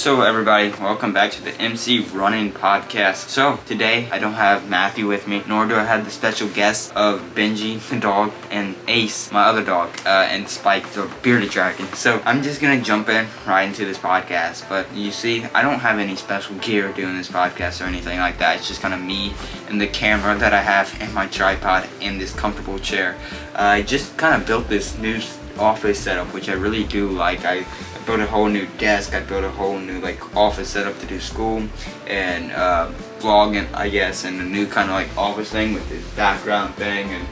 So everybody, welcome back to the MC Running Podcast. So today I don't have Matthew with me, nor do I have the special guests of Benji the dog and Ace, my other dog, and Spike the bearded dragon. So I'm just gonna jump in right into this podcast. But you see, I don't have any special gear doing this podcast or anything like that. It's just kind of me and the camera that I have and my tripod and this comfortable chair. I just kind of built this new office setup, which I really do like. I built a whole new desk. I built a whole new office setup to do school and vlogging, I guess, and a new kind of office thing with this background thing and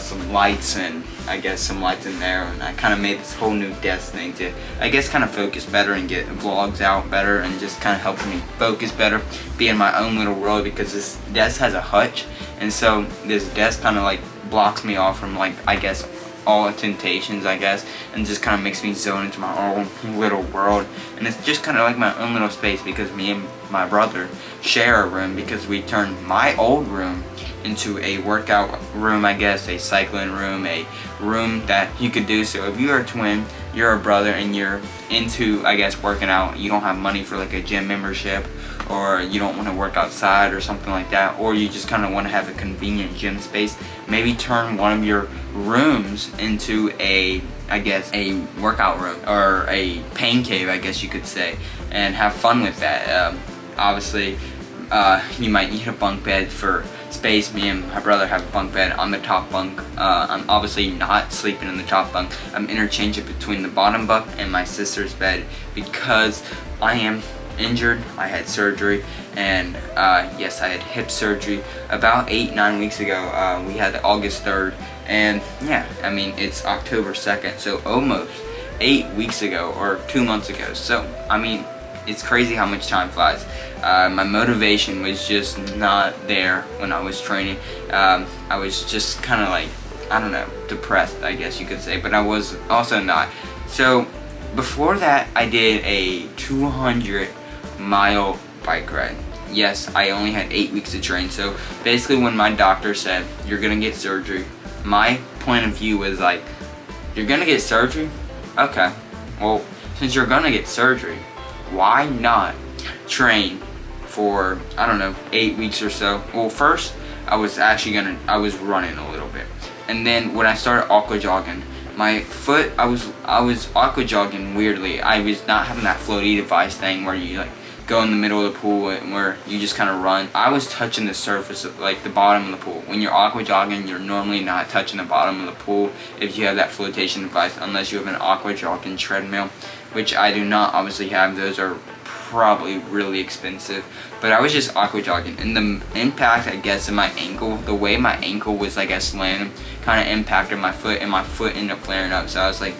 some lights and I guess some lights in there. And I kind of made this whole new desk thing to I guess kind of focus better and get vlogs out better and just kind of helps me focus better, be in my own little world, because this desk has a hutch, and so this desk kind of blocks me off from I guess all temptations, I guess, and just kind of makes me zone into my own little world. And it's just kind of like my own little space, because me and my brother share a room, because we turned my old room into a workout room, I guess, a cycling room, a room that you could do. So if you're a twin, you're a brother, and you're into, I guess, working out, you don't have money for a gym membership, or you don't want to work outside or something like that, or you just kind of want to have a convenient gym space, maybe turn one of your rooms into I guess a workout room or a pain cave, I guess you could say, and have fun with that. Obviously you might need a bunk bed for space. Me and my brother have a bunk bed on the top bunk. I'm obviously not sleeping in the top bunk. I'm interchanging between the bottom bunk and my sister's bed, because I am injured. I had surgery, and yes, I had hip surgery about 8-9 weeks ago. We had August 3rd, and yeah, I mean, it's October 2nd, so almost 8 weeks ago, or 2 months ago. So I mean, it's crazy how much time flies. My motivation was just not there when I was training. I was just kind of I don't know, depressed, I guess you could say, but I was also not. So before that, I did a 200-mile bike ride. Yes, I only had 8 weeks to train. So basically, when my doctor said you're gonna get surgery, my point of view was you're gonna get surgery? Okay, well, since you're gonna get surgery, why not train for, I don't know, 8 weeks or so? Well, first I was running a little bit, and then when I started aqua jogging, my foot, I was aqua jogging weirdly. I was not having that floaty device thing where you go in the middle of the pool and where you just kind of run. I was touching the surface of the bottom of the pool. When you're aqua jogging, you're normally not touching the bottom of the pool if you have that flotation device, unless you have an aqua jogging treadmill, which I do not obviously have. Those are probably really expensive, but I was just aqua jogging, and the impact, I guess, in my ankle, the way my ankle was, I guess, landing, kind of impacted my foot, and my foot ended up flaring up. So I was like,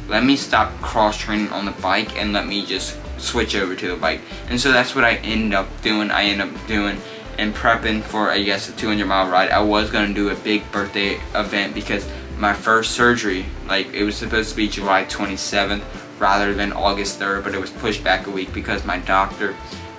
let me stop cross training on the bike and let me just switch over to the bike. And so that's what I ended up doing. And prepping for, I guess, a 200-mile ride. I was gonna do a big birthday event, because my first surgery, it was supposed to be July 27th rather than August 3rd, but it was pushed back a week because my doctor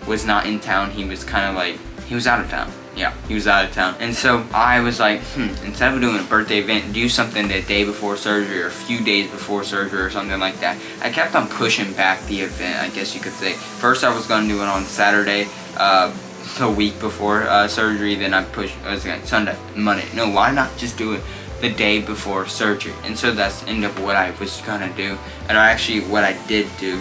was not in town. He was kind of he was out of town. Yeah, he was out of town. And so I was like, instead of doing a birthday event, do something the day before surgery or a few days before surgery or something like that. I kept on pushing back the event, I guess you could say. First I was going to do it on Saturday, the week before surgery. Then I was like, Sunday, Monday. No, why not just do it the day before surgery? And so that's end up what I was gonna do. And what I did do,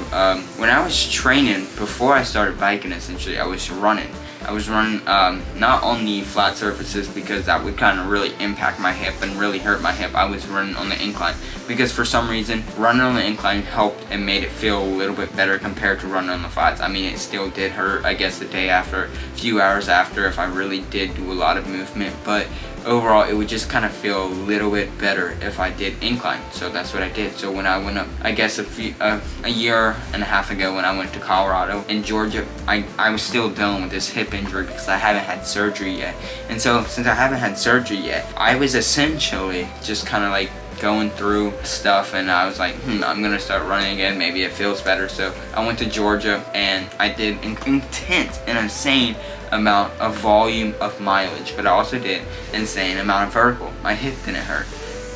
when I was training, before I started biking, essentially, I was running. Not on the flat surfaces, because that would kind of really impact my hip and really hurt my hip. I was running on the incline, because for some reason, running on the incline helped and made it feel a little bit better compared to running on the flats. I mean, it still did hurt, I guess, the day after, a few hours after, if I really did do a lot of movement, but overall, it would just kind of feel a little bit better if I did incline. So that's what I did. So when I went up, I guess a year and a half ago, when I went to Colorado and Georgia, I was still dealing with this hip injury because I haven't had surgery yet. And so since I haven't had surgery yet, I was essentially just kind of going through stuff, and I was like, I'm gonna start running again, maybe it feels better. So I went to Georgia and I did an intense and insane amount of volume of mileage, but I also did insane amount of vertical. My hip didn't hurt.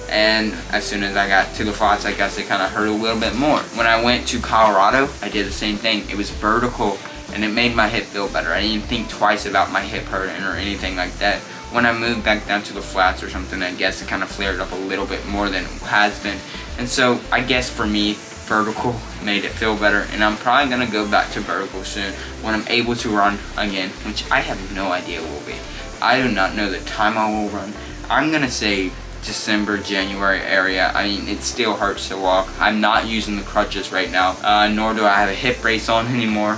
And as soon as I got to the flats, I guess it kind of hurt a little bit more. When I went to Colorado, I did the same thing. It was vertical and it made my hip feel better. I didn't think twice about my hip hurting or anything like that. When I moved back down to the flats or something, I guess it kind of flared up a little bit more than it has been. And so I guess for me, vertical made it feel better, and I'm probably gonna go back to vertical soon when I'm able to run again, which I have no idea will be. I do not know the time I will run. I'm gonna say December, January area. I mean, it still hurts to walk. I'm not using the crutches right now, nor do I have a hip brace on anymore.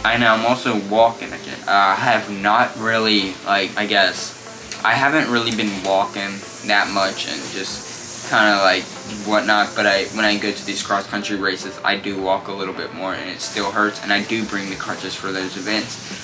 And I'm also walking again. I have not really, like, I guess, I haven't really been walking that much and just kind of like whatnot, but when I go to these cross-country races, I do walk a little bit more, and it still hurts, and I do bring the crutches for those events.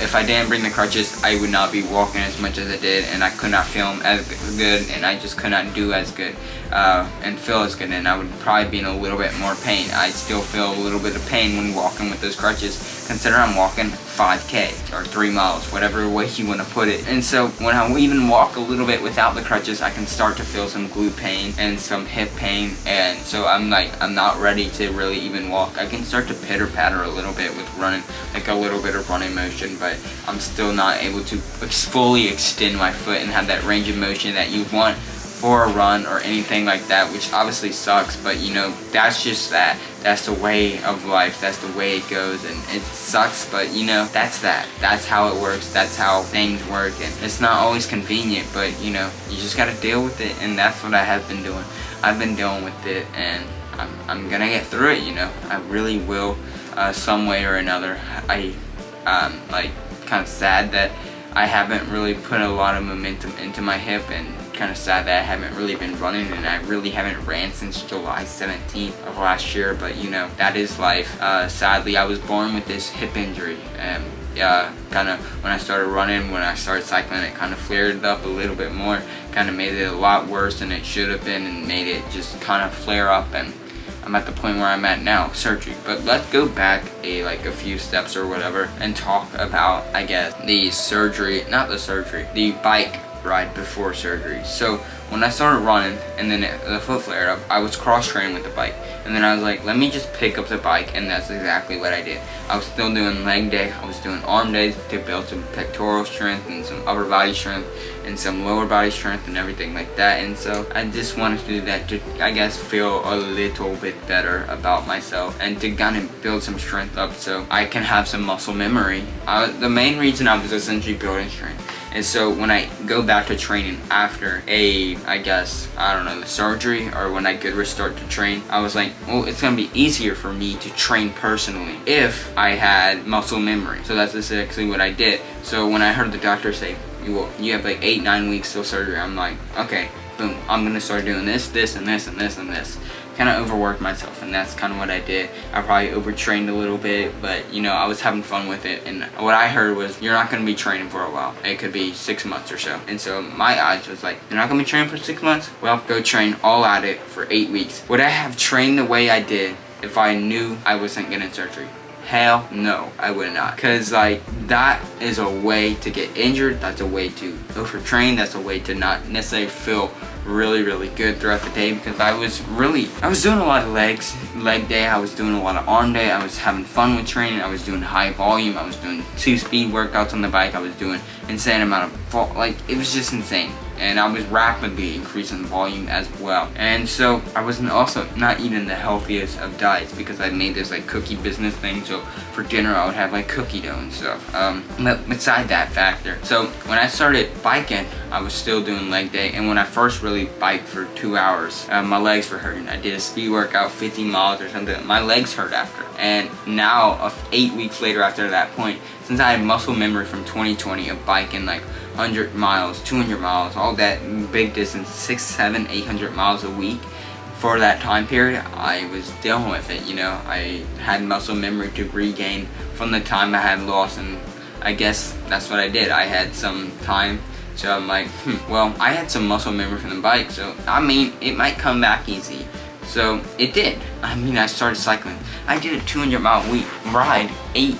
If I didn't bring the crutches, I would not be walking as much as I did, and I could not film as good, and I just could not do as good and feel as good, and I would probably be in a little bit more pain. I still feel a little bit of pain when walking with those crutches. Consider I'm walking 5K or 3 miles, whatever way you want to put it. And so when I even walk a little bit without the crutches, I can start to feel some glute pain and some hip pain, and so I'm not ready to really even walk. I can start to pitter patter a little bit with running, like a little bit of running motion, but I'm still not able to fully extend my foot and have that range of motion that you want for a run or anything like that, which obviously sucks, but you know, that's just that. That's the way of life. That's the way it goes, and it sucks, but you know, that's that. That's how it works. That's how things work, and it's not always convenient, but you know, you just gotta deal with it, and that's what I have been doing. I've been dealing with it, and I'm gonna get through it, you know. I really will, some way or another. Like, kind of sad that I haven't really put a lot of momentum into my hip, and kind of sad that I haven't really been running, and I really haven't ran since July 17th of last year, but you know, that is life. Sadly, I was born with this hip injury, and kind of when I started running, when I started cycling, it kind of flared up a little bit more, kind of made it a lot worse than it should have been, and made it just kind of flare up, and I'm at the point where I'm at now, surgery. But let's go back a few steps or whatever and talk about, I guess, the surgery, not the surgery, the bike ride before surgery. So when I started running and then the foot flared up, I was cross training with the bike, and then I was like, let me just pick up the bike, and that's exactly what I did. I was still doing leg day, I was doing arm days to build some pectoral strength and some upper body strength and some lower body strength and everything like that, and so I just wanted to do that to, I guess, feel a little bit better about myself and to kind of build some strength up so I can have some muscle memory. The main reason I was essentially building strength. And so when I go back to training after I guess, I don't know, the surgery, or when I could restart to train, I was like, well, it's gonna be easier for me to train personally if I had muscle memory. So that's exactly what I did. So when I heard the doctor say, you have like 8-9 weeks till surgery, I'm like, okay, boom, I'm gonna start doing this, and this, and this, and this. Kind of overworked myself, and that's kind of what I did. I probably overtrained a little bit, but you know, I was having fun with it, and what I heard was, you're not going to be training for a while. It could be 6 months or so. And so my odds was like, you're not going to be training for 6 months? Well, go train all at it for 8 weeks. Would I have trained the way I did if I knew I wasn't getting surgery? Hell no, I would not. Cause like, that is a way to get injured, that's a way to overtrain, that's a way to not necessarily feel really good throughout the day, because I was doing a lot of leg day, I was doing a lot of arm day, I was having fun with training, I was doing high volume, I was doing 2 speed workouts on the bike, I was doing insane amount of, like, it was just insane. And I was rapidly increasing volume as well. And so I wasn't also not eating the healthiest of diets, because I made this like cookie business thing. So for dinner I would have like cookie dough and stuff. But beside that factor, so when I started biking, I was still doing leg day. And when I first really biked for 2 hours, my legs were hurting. I did a speed workout, 50 miles or something. My legs hurt after. And now, 8 weeks later after that point, since I had muscle memory from 2020 of biking like 100 miles, 200 miles, all that big distance, 600, 700, 800 miles a week, for that time period, I was dealing with it, you know. I had muscle memory to regain from the time I had lost, and I guess that's what I did. I had some time, so I'm like, well, I had some muscle memory from the bike, so I mean, it might come back easy. So it did. I mean, I started cycling. I did a 200-mile week ride 8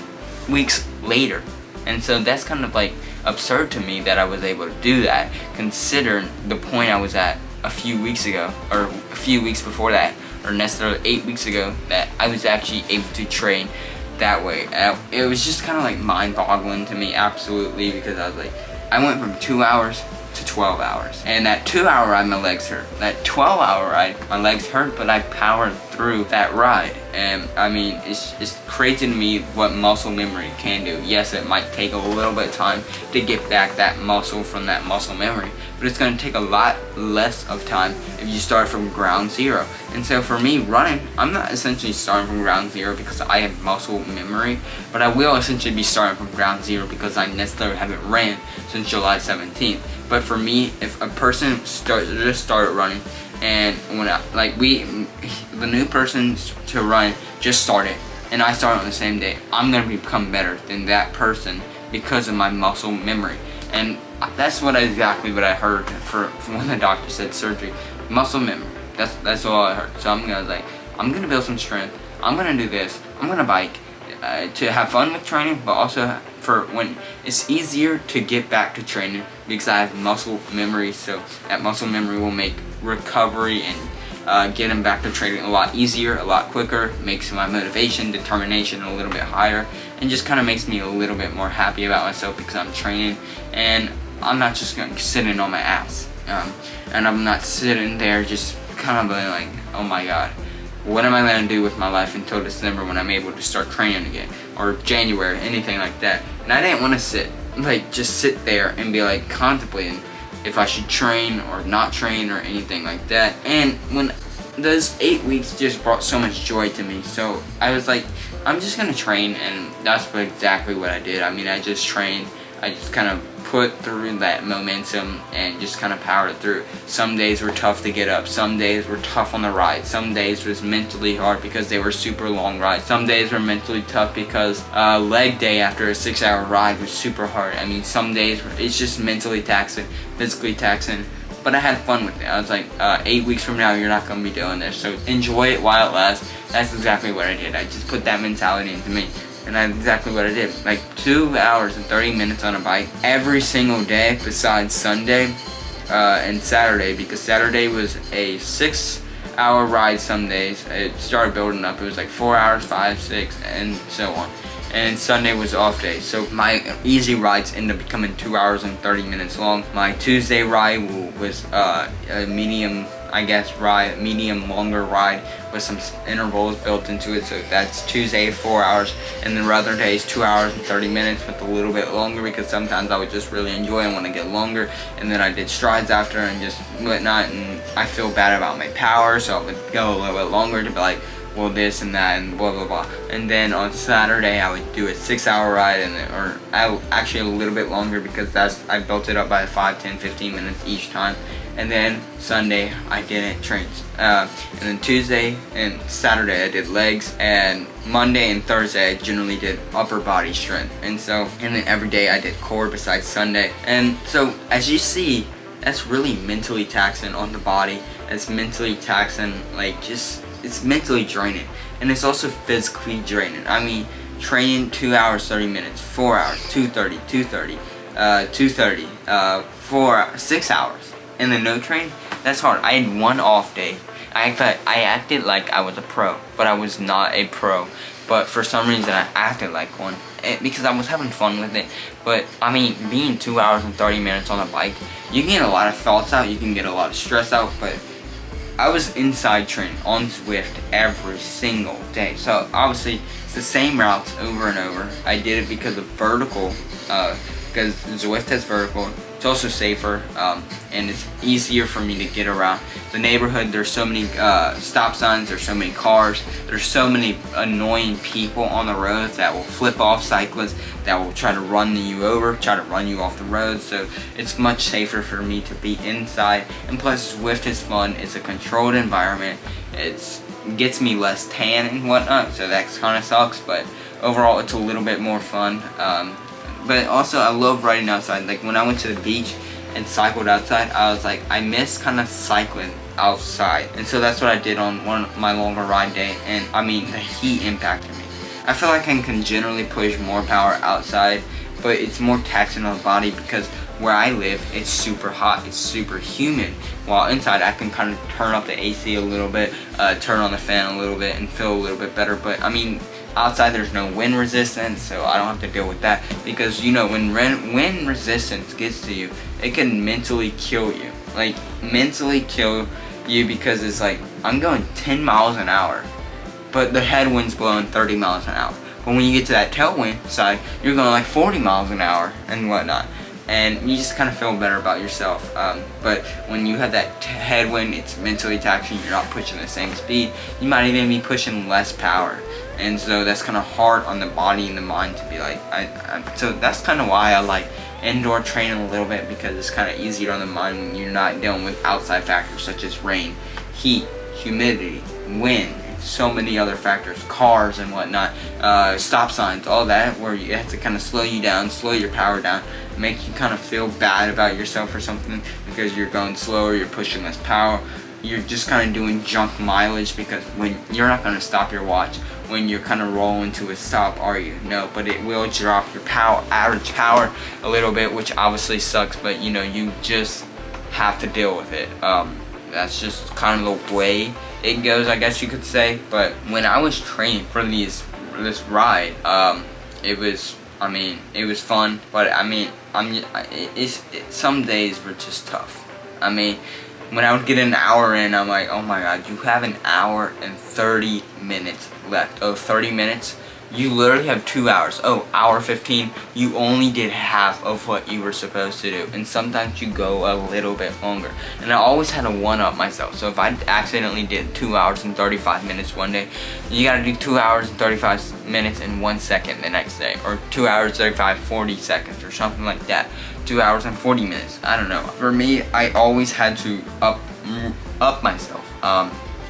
weeks later, and so that's kind of like absurd to me that I was able to do that, considering the point I was at a few weeks ago, or a few weeks before that, or necessarily 8 weeks ago, that I was actually able to train that way. It was just kind of like mind-boggling to me, absolutely, because I was like, I went from 2 hours to 12 hours. And that 2-hour ride, my legs hurt. That 12-hour ride, my legs hurt, but I powered through that ride. And I mean, it's crazy to me what muscle memory can do. Yes, it might take a little bit of time to get back that muscle from that muscle memory, but it's going to take a lot less of time if you start from ground zero. And so for me, running, I'm not essentially starting from ground zero because I have muscle memory, but I will essentially be starting from ground zero because I necessarily haven't ran since July 17th. But for me, if a person just started running, and when the new person to run just started, and I started on the same day, I'm gonna become better than that person because of my muscle memory. And that's exactly what I heard from when the doctor said surgery. Muscle memory. That's all I heard. So I'm gonna build some strength. I'm gonna do this. I'm gonna bike to have fun with training, but also for when it's easier to get back to training because I have muscle memory. So that muscle memory will make recovery and getting back to training a lot easier, a lot quicker, makes my motivation, determination a little bit higher, and just kind of makes me a little bit more happy about myself because I'm training and I'm not just sitting on my ass. And I'm not sitting there just kind of being like, oh my god, what am I going to do with my life until December when I'm able to start training again, or January, anything like that. And I didn't want to just sit there and be like contemplating if I should train or not train or anything like that. And when those 8 weeks just brought so much joy to me, so I was like, I'm just gonna train, and that's exactly what I did. I mean, I just trained. I just kind of put through that momentum and just kind of powered through. Some days were tough to get up. Some days were tough on the ride. Some days was mentally hard because they were super long rides. Some days were mentally tough because leg day after a 6-hour ride was super hard. I mean, some days it's just mentally taxing, physically taxing. But I had fun with it. I was like, 8 weeks from now, you're not going to be doing this. So enjoy it while it lasts. That's exactly what I did. I just put that mentality into me. And that's exactly what I did. Like 2 hours and 30 minutes on a bike every single day besides Sunday and Saturday, because Saturday was a 6-hour ride some days. It started building up. It was like 4 hours, 5, 6, and so on. And Sunday was off day. So my easy rides ended up becoming 2 hours and 30 minutes long. My Tuesday ride was a medium, I guess, ride, medium longer ride with some intervals built into it. So that's Tuesday 4 hours, and then other days 2 hours and 30 minutes with a little bit longer because sometimes I would just really enjoy and want to get longer. And then I did strides after and just whatnot, and I feel bad about my power, so I would go a little bit longer to be like, well, this and that and blah blah blah. And then on Saturday I would do a 6-hour ride, or actually a little bit longer because I built it up by 5, 10, 15 minutes each time. And then Sunday I didn't train. And then Tuesday and Saturday I did legs, and Monday and Thursday I generally did upper body strength. And then every day I did core besides Sunday. And so as you see, that's really mentally taxing on the body. It's mentally taxing, it's mentally draining, and it's also physically draining. I mean, training 2 hours 30 minutes, 4 hours, 2:30, 2:30, 2:30, 6 hours, and then no train. That's hard. I had one off day. I acted like I was a pro, but I was not a pro. But for some reason I acted like one because I was having fun with it. But I mean, being 2 hours and 30 minutes on a bike, you can get a lot of thoughts out, you can get a lot of stress out, but I was inside training on Zwift every single day. So obviously it's the same routes over and over. I did it because of vertical, because Zwift has vertical. It's also safer, and it's easier for me to get around the neighborhood. There's so many stop signs, there's so many cars, there's so many annoying people on the roads that will flip off cyclists, that will try to run you over, try to run you off the road. So it's much safer for me to be inside. And plus, Zwift is fun. It's a controlled environment. It gets me less tan and whatnot, so that kind of sucks, but overall it's a little bit more fun. But also I love riding outside. Like when I went to the beach and cycled outside, I was like, I miss kind of cycling outside. And so that's what I did on one of my longer ride day. And I mean, the heat impacted me. I feel like I can generally push more power outside but it's more taxing on the body because where I live, it's super hot, it's super humid. While inside, I can kind of turn up the AC a little bit, turn on the fan a little bit, and feel a little bit better. But I mean, outside there's no wind resistance, so I don't have to deal with that. Because you know, when wind resistance gets to you, it can mentally kill you. Like, mentally kill you, because it's like, I'm going 10 miles an hour, but the headwind's blowing 30 miles an hour. But when you get to that tailwind side, you're going like 40 miles an hour and whatnot. And you just kind of feel better about yourself. But when you have that headwind, it's mentally taxing. You're not pushing the same speed. You might even be pushing less power. And so that's kind of hard on the body and the mind to be like, so that's kind of why I like indoor training a little bit, because it's kind of easier on the mind when you're not dealing with outside factors such as rain, heat, humidity, wind, so many other factors, cars and whatnot, stop signs, all that, where you have to kind of slow you down, slow your power down, make you kind of feel bad about yourself or something because you're going slower, you're pushing less power, you're just kind of doing junk mileage, because when you're not going to stop your watch when you're kind of rolling to a stop, are you? No, but it will drop your power, average power a little bit, which obviously sucks, but you know, you just have to deal with it. That's just kind of the way it goes, I guess you could say. But when I was training for this ride, it was fun, but I mean, some days were just tough. I mean, when I would get an hour in, I'm like, oh my god, you have an hour and 30 minutes left. Oh, 30 minutes? You literally have 2 hours. Oh, hour 15, you only did half of what you were supposed to do. And sometimes you go a little bit longer. And I always had to one-up myself. So if I accidentally did 2 hours and 35 minutes one day, you gotta do 2 hours and 35 minutes and 1 second the next day. Or 2 hours, 40 seconds or something like that. 2 hours and 40 minutes. I don't know. For me, I always had to up myself.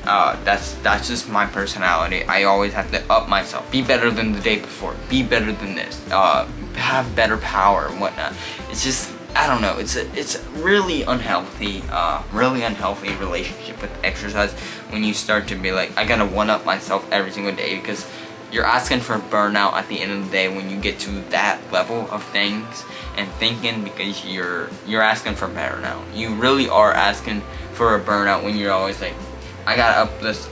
That's just my personality. I always have to up myself. Be better than the day before. Be better than this. Have better power and whatnot. It's just, I don't know. It's a really unhealthy relationship with exercise when you start to be like, I gotta one up myself every single day, because you're asking for burnout at the end of the day when you get to that level of things and thinking, because you're asking for burnout. You really are asking for a burnout when you're always like, I gotta up this,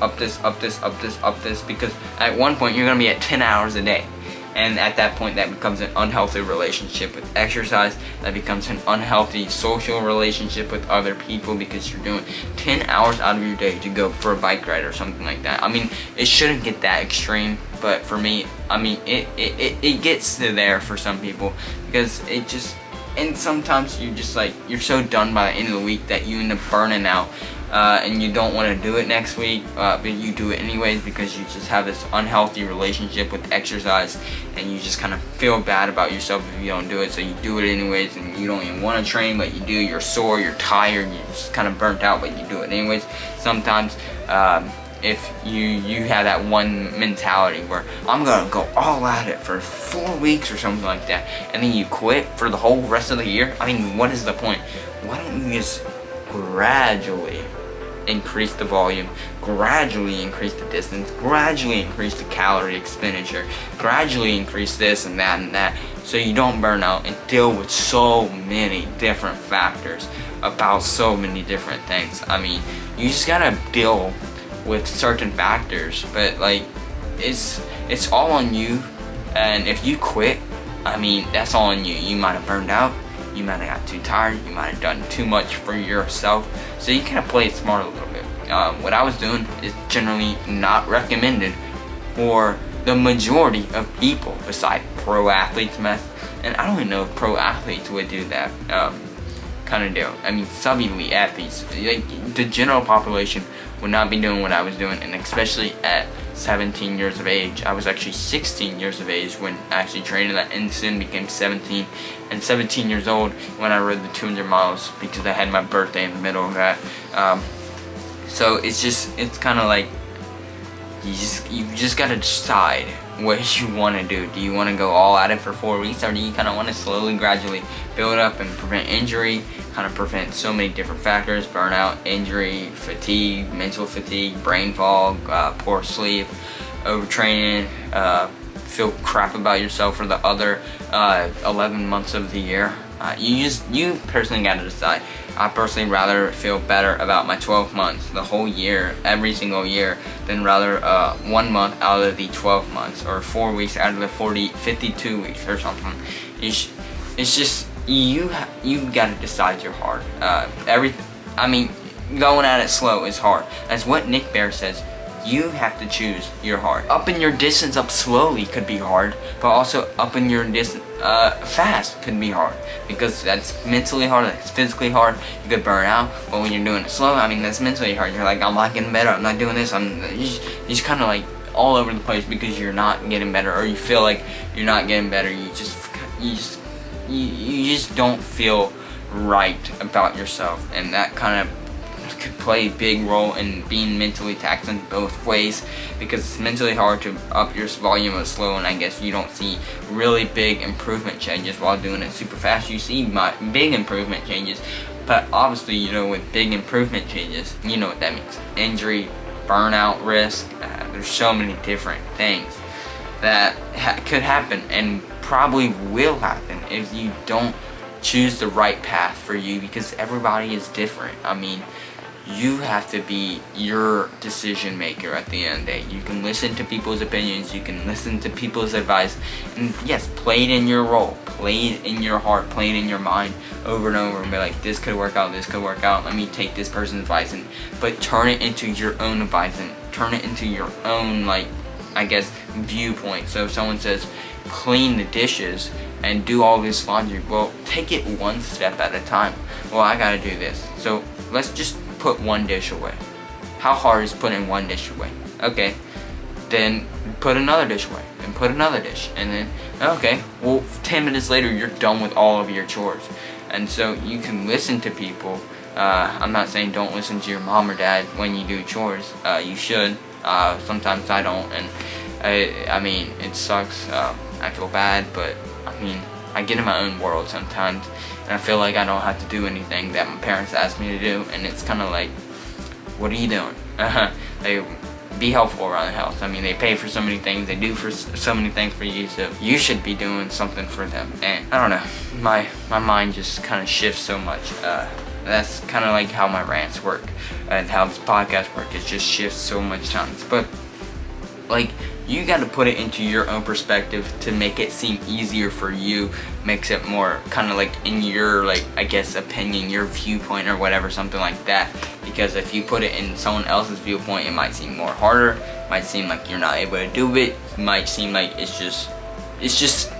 because at one point you're gonna be at 10 hours a day. And at that point, that becomes an unhealthy relationship with exercise. That becomes an unhealthy social relationship with other people, because you're doing 10 hours out of your day to go for a bike ride or something like that. I mean, it shouldn't get that extreme, but for me, I mean, it gets to there for some people, because it just, and sometimes you just like, you're so done by the end of the week that you end up burning out. And you don't want to do it next week, but you do it anyways, because you just have this unhealthy relationship with exercise, and you just kind of feel bad about yourself if you don't do it, so you do it anyways, and you don't even want to train, but you do. You're sore, you're tired, you're just kind of burnt out, but you do it anyways. Sometimes if you have that one mentality where I'm gonna go all at it for 4 weeks or something like that, and then you quit for the whole rest of the year, I mean, what is the point? Why don't you just gradually increase the volume, gradually increase the distance, gradually increase the calorie expenditure, gradually increase this and that, so you don't burn out and deal with so many different factors about so many different things. I mean, you just gotta deal with certain factors, but like, it's all on you. And if you quit, I mean, that's all on you. You might have burned out, you might have got too tired, you might have done too much for yourself, so you kind of play it smart a little bit. What I was doing is generally not recommended for the majority of people besides pro athletes, and I don't even know if pro athletes would do that kind of deal. I mean, sub-elite athletes, like the general population, would not be doing what I was doing, and especially at 17 years of age. I was actually 16 years of age when I actually trained that, and soon became 17, and 17 years old when I rode the 200 miles, because I had my birthday in the middle of that. So it's kind of like, you just gotta decide what you want to do. Do you want to go all at it for 4 weeks, or do you kind of want to slowly, gradually build up and prevent injury, kind of prevent so many different factors: burnout, injury, fatigue, mental fatigue, brain fog, poor sleep, overtraining, feel crap about yourself for the other 11 months of the year. You personally gotta decide. I personally rather feel better about my 12 months, the whole year, every single year, than rather 1 month out of the 12 months, or 4 weeks out of the 52 weeks or something. It's just, you gotta decide your heart. Going at it slow is hard. That's what Nick Bare says. You have to choose your heart. Upping your distance up slowly could be hard, but also upping your distance fast could be hard, because that's mentally hard, that's physically hard. You could burn out, but when you're doing it slow, that's mentally hard. You're like, I'm not getting better, I'm not doing this, you're just kind of like all over the place because you're not getting better, or you feel like you're not getting better. You just don't feel right about yourself, and that kind of could play a big role in being mentally taxing both ways, because it's mentally hard to up your volume of slow, and I guess you don't see really big improvement changes while doing it super fast. You see big improvement changes, but obviously, with big improvement changes, you know what that means: injury, burnout risk. There's so many different things that could happen, and probably will happen if you don't choose the right path for you, because everybody is different. You have to be your decision maker at the end of the day. You can listen to people's opinions, you can listen to people's advice, and yes, play it in your role, play it in your heart, play it in your mind over and over, and be like, this could work out, let me take this person's advice, but turn it into your own advice, and turn it into your own, viewpoint. So if someone says, clean the dishes and do all this laundry, well, take it one step at a time. Well, I gotta do this, so let's just put one dish away. How hard is putting one dish away? Okay, then put another dish away, and put another dish, and then, okay, well, 10 minutes later, you're done with all of your chores. And so you can listen to people. I'm not saying don't listen to your mom or dad when you do chores. You should. Sometimes I don't, and it sucks. I feel bad, but I get in my own world sometimes, and I feel like I don't have to do anything that my parents ask me to do, and it's kind of like, what are you doing? They be helpful around the house. They pay for so many things, they do for so many things for you, so you should be doing something for them. And I don't know, my mind just kind of shifts so much. That's kind of like how my rants work, and how this podcast works. It just shifts so much times, but you got to put it into your own perspective to make it seem easier for you, makes it more kind of like in your opinion, your viewpoint or whatever, something like that. Because if you put it in someone else's viewpoint, it might seem more harder, might seem like you're not able to do it, might seem like it's just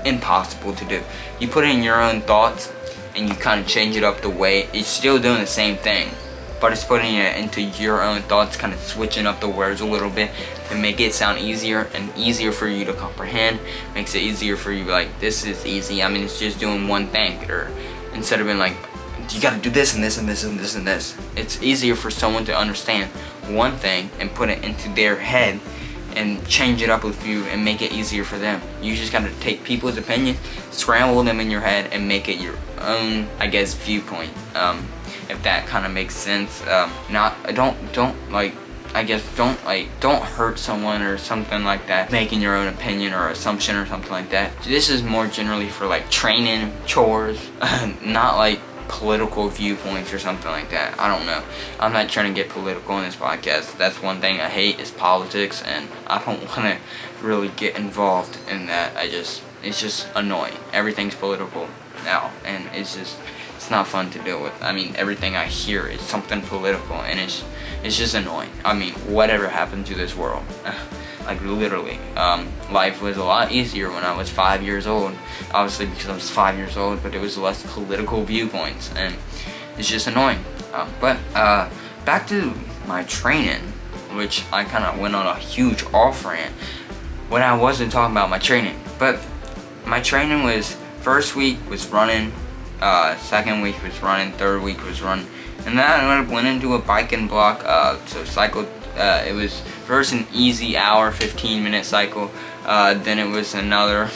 impossible to do. You put it in your own thoughts and you kind of change it up the way, it's still doing the same thing, but it's putting it into your own thoughts, kind of switching up the words a little bit to make it sound easier and easier for you to comprehend. Makes it easier for you to be like, this is easy. It's just doing one thing, or instead of being like, you gotta do this and this and this and this and this. It's easier for someone to understand one thing and put it into their head and change it up with you and make it easier for them. You just gotta take people's opinion, scramble them in your head, and make it your own, viewpoint. If that kind of makes sense. Don't hurt someone or something like that, making your own opinion or assumption or something like that. This is more generally for training, chores, not political viewpoints or something like that. I don't know. I'm not trying to get political in this podcast. That's one thing I hate, is politics, and I don't want to really get involved in that. It's just annoying. Everything's political now, and it's not fun to deal with. Everything I hear is something political, and it's just annoying. Whatever happened to this world? Literally, life was a lot easier when I was 5 years old. Obviously, because I was 5 years old, but it was less political viewpoints, and it's just annoying. But back to my training, which I kind of went on a huge off rant when I wasn't talking about my training. But my training was, first week was running, second week was running, third week was running, and then I went into a biking block. So cycled. It was first an easy hour, 15-minute cycle. Then it was another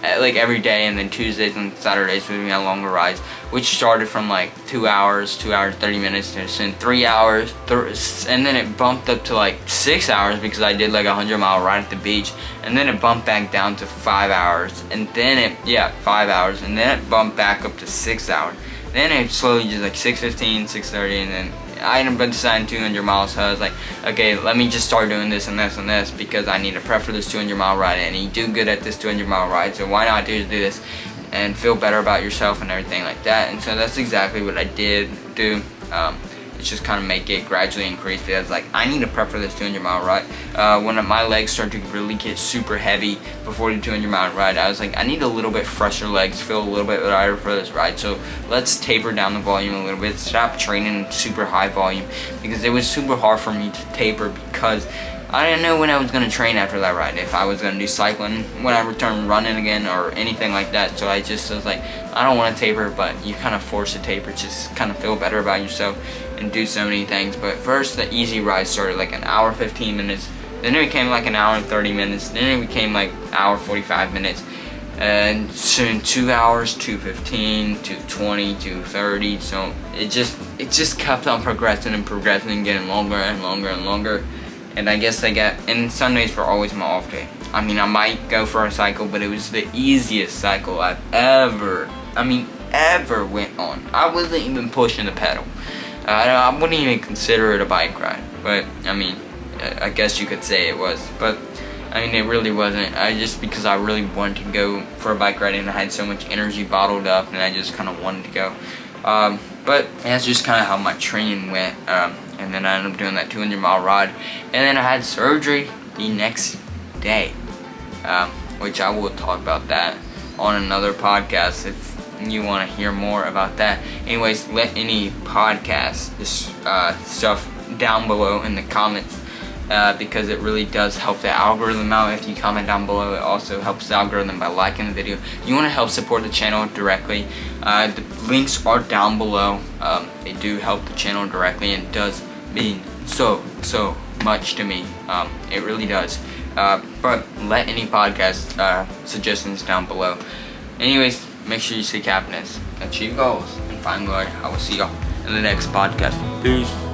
like every day, and then Tuesdays and Saturdays we had longer rides, which started from like 2 hours, 30 minutes to soon 3 hours, and then it bumped up to like 6 hours because I did like a 100-mile ride at the beach, and then it bumped back down to 5 hours, and then 5 hours, and then it bumped back up to 6 hours. Then it slowly just like 6:15, 6:30, and then I ended up deciding 200 miles, so I was like, okay, let me just start doing this and this and this because I need to prep for this 200-mile ride, and you do good at this 200-mile ride, so why not do this and feel better about yourself and everything like that. And so that's exactly what I did do. It's just kind of make it gradually increase because like I need to prep for this 200-mile ride. When my legs start to really get super heavy before the 200-mile ride, I was like, I need a little bit fresher legs, feel a little bit lighter for this ride. So let's taper down the volume a little bit, stop training super high volume, because it was super hard for me to taper because I didn't know when I was going to train after that ride, if I was going to do cycling when I return running again or anything like that. So I just was like, I don't want to taper, but you kind of force to taper, just kind of feel better about yourself and do so many things. But first the easy ride started like an hour 15 minutes, then it became like an hour and 30 minutes, then it became like hour 45 minutes, and soon 2 hours, 2:15, 2:20, 2:30. So it just kept on progressing and getting longer and longer and longer. And I guess and Sundays were always my off day. I mean, I might go for a cycle, but it was the easiest cycle I've ever went on. I wasn't even pushing the pedal. I wouldn't even consider it a bike ride, but I mean, I guess you could say it was, but I mean, it really wasn't. Because I really wanted to go for a bike ride, and I had so much energy bottled up, and I just kind of wanted to go. But that's just kind of how my training went. And then I ended up doing that 200-mile ride, and then I had surgery the next day, which I will talk about that on another podcast if you want to hear more about that. Anyways, let any podcast stuff down below in the comments, because it really does help the algorithm out. If you comment down below, it also helps the algorithm by liking the video. You want to help support the channel directly, the links are down below. They do help the channel directly, and it does mean so much to me. It really does. But let any podcast suggestions down below. Anyways, make sure you seek happiness, achieve goals, and find glory. I will see y'all in the next podcast. Peace.